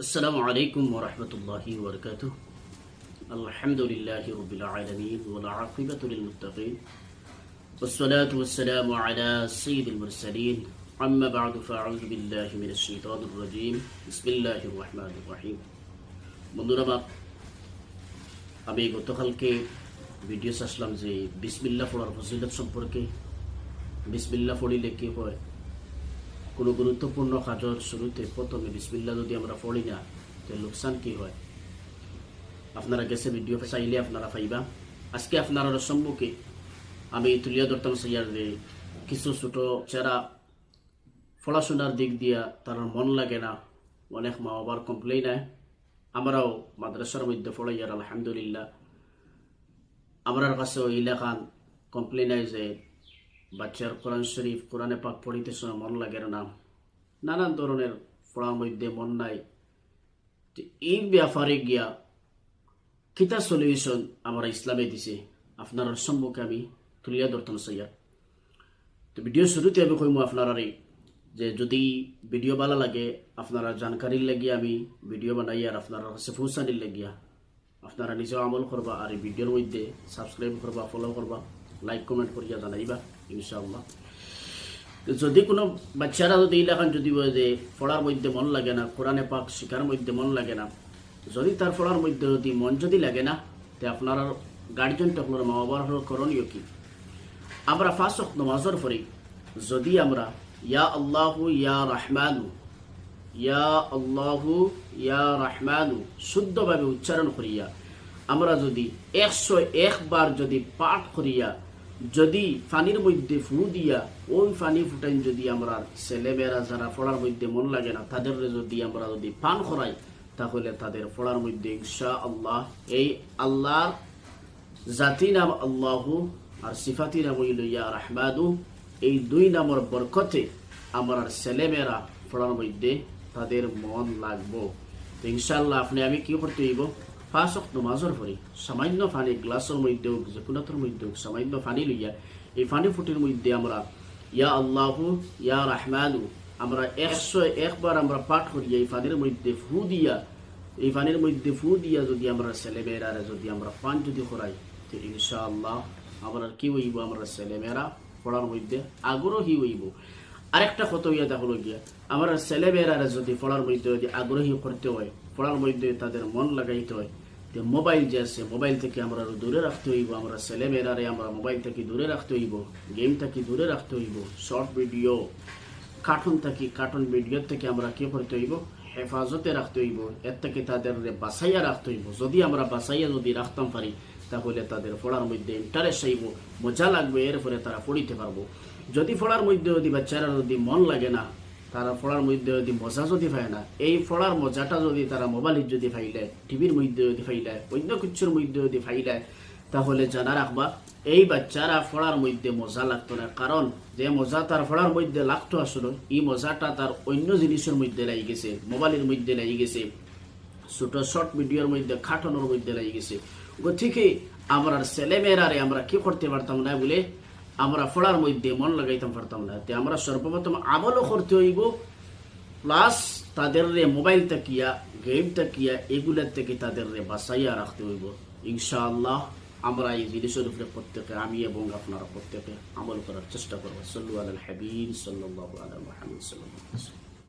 السلام عليكم ورحمة الله وبركاته. الحمد لله رب العالمين والعاقبة للمتقين والصلاة والسلام على سيد المرسلين. أما بعد فأعوذ بالله من الشيطان الرجيم. بسم الله الرحمن الرحيم. বন্ধুরা, আমি গতকালকে ভিডিও আসলাম যে বিসমিল্লাহ পড়ার ফজিলত সম্পর্কে। বিসমিল্লাহ পড়িলে কি হয়? কোনো গুরুত্বপূর্ণ কাজের শুরুতে প্রথমে বিসমিল্লাহ যদি আমরা পড়ি না, তো লোকসান কি হয়? আপনারা গেছে ভিডিও চাইলে আপনারা পাইবা। আজকে আপনারা সম্মুখে আমি তুলিয়া ধরতাম যে কিছু ছোট যারা পড়াশোনার দিক দিয়া তার মন লাগে না, অনেক মা বাবার কমপ্লেইন হয়। আমরাও মাদ্রাসার মধ্যে পড়াইয়ার আলহামদুলিল্লাহ আমরার কাছেও ইলাকান কমপ্লেইন হয় যে বাচ্চার কোরআন শরীফ কোরআনে পাক পড়িতে সময় মন লাগে না, নানান ধরনের পড়ার মধ্যে মন নাই। এই ব্যাপারে গিয়া কিতা সলিউশন আমরা ইসলামে দিছে আপনার সম্মুখে আমি তুলিয়া ধরতাম চাইয়া। তো ভিডিও শুরুতে আমি কইমু আপনারা যে যদি ভিডিও ভালো লাগে আপনারা জানকারির লাগিয়া আমি ভিডিও বানাই আর আপনারা কাছে পৌঁছানির লাগিয়া আপনারা নিজেও আমল করবা, আর এই ভিডিওর মধ্যে সাবস্ক্রাইব করবা, ফলো করবা, লাইক কমেন্ট করিয়া জানাইবা ইনশাআল্লাহ। যদি কোনো বাচ্চারা যদি এলাকান যদি যে পড়ার মধ্যে মন লাগে না, কোরআনে পাক শিখার মধ্যে মন লাগে না, যদি তার পড়ার মধ্যে যদি মন যদি লাগে না, তো আপনার গার্জিয়ানটা আপনার মা বাবার করণীয় কি? আমরা 5 ওয়াক্ত নামাজের পরে যদি আমরা ইয়া আল্লাহু ইয়া রহমানু, ইয়া আল্লাহু ইয়া রহমানু শুদ্ধভাবে উচ্চারণ করিয়া আমরা যদি 101 বার যদি পাঠ করিয়া যদি পানির মধ্যে ফু দিয়া ওই পানি ফুটাইন যদি আমরা ছেলেমেয়েরা যারা পড়ার মধ্যে মন লাগে না তাদের যদি আমরা যদি পান করাই, তাহলে তাদের পড়ার মধ্যে ইনশাআল্লাহ এই আল্লাহর জাতি নাম আল্লাহু আর সিফাতি নাম হইল ইয়া রহমানু, এই 2 নামের বরকতে আমার ছেলেমেয়েরা পড়ার মধ্যে তাদের মন লাগবো। তো ইনশাআল্লাহ আপনি আমি কি করতে হইব? 5 ওয়াক্ত নামাজের পরে সামান্য পানি গ্লাসের মধ্যে হোক যে কোনোটার মধ্যে হোক সামান্য পানি লইয়া এই পানি ফুটির মধ্যে আমরা ইয়া আল্লাহু ইয়া রহমানু আমরা 101 বার আমরা পাঠ করিয়া এই পানির মধ্যে ফু দিয়া এই পানির মধ্যে ফু দিয়া যদি আমরা ছেলেমেয়েরা যদি আমরা পান যদি করাই, তো ইনশাআল্লাহ আমরা কি হইব? আমরা ছেলেমেয়েরা পড়ার মধ্যে আগ্রহী হইব। আরেকটা কত ইয়া হলো গিয়া আমরা ছেলেমেয়েরা যদি পড়ার মধ্যে যদি আগ্রহী করতে হয়, পড়ার মধ্যে তাদের মন লাগাইতে হয়, তো মোবাইল যে আছে মোবাইল থেকে আমরা দূরে রাখতে হইব। আমরা ছেলেমেয়েরারে আমরা মোবাইল থেকে দূরে রাখতে হইব, গেম থেকে দূরে রাখতে হইব, শর্ট ভিডিও কার্টুন ভিডিও থেকে আমরা কি করতে হইব? হেফাজতে রাখতে হইব। এর থেকে তাদের বাসাইয়া রাখতে হইব। যদি আমরা বাসাইয়া যদি রাখতাম পারি, তাহলে তাদের পড়ার মধ্যে ইন্টারেস্ট হইব, মজা লাগবে, এরপরে তারা পড়িতে পারবো। যদি পড়ার মধ্যে যদি বাচ্চারা যদি মন লাগে না, তারা পড়ার মধ্যে যদি মজা যদি পায় না, এই পড়ার মজাটা যদি তারা মোবাইলের যদি পাইলে, টিভির মধ্যে যদি পাইলে, অন্য কিছুর মধ্যে যদি পাইলে, তাহলে জানা রাখবা এই বাচ্চারা পড়ার মধ্যে মজা লাগতো না। কারণ যে মজা তার পড়ার মধ্যে লাগতো আসলে এই মজাটা তার অন্য জিনিসের মধ্যে লাগি গেছে, মোবাইলের মধ্যে লাগি গেছে, ছোট শর্ট ভিডিওর মধ্যে খাটানোর মধ্যে লাগি গেছে। গতিকে আমরা ছেলেমেয়েরারে আমরা কি করতে পারতাম না বলে আমরা পড়ার মধ্যে মন লাগাইতাম পারতাম না। তে আমরা সর্বপ্রথম আমলও করতে হইব, প্লাস তাদের মোবাইল তাকিয়া গেম তাকিয়া এগুলোর থেকে তাদের বাঁচাইয়া রাখতে হইব। ইনশাআল্লাহ আমরা এই জিনিসের উপরে প্রত্যেকে আমি এবং আপনারা প্রত্যেকে আমল করার চেষ্টা করবো। সাল্লু আলাল হাবিব সাল্লাল্লাহু আলা মুহাম্মদ সাল্লাল্লাহু আলাইহি ওয়াসাল্লাম।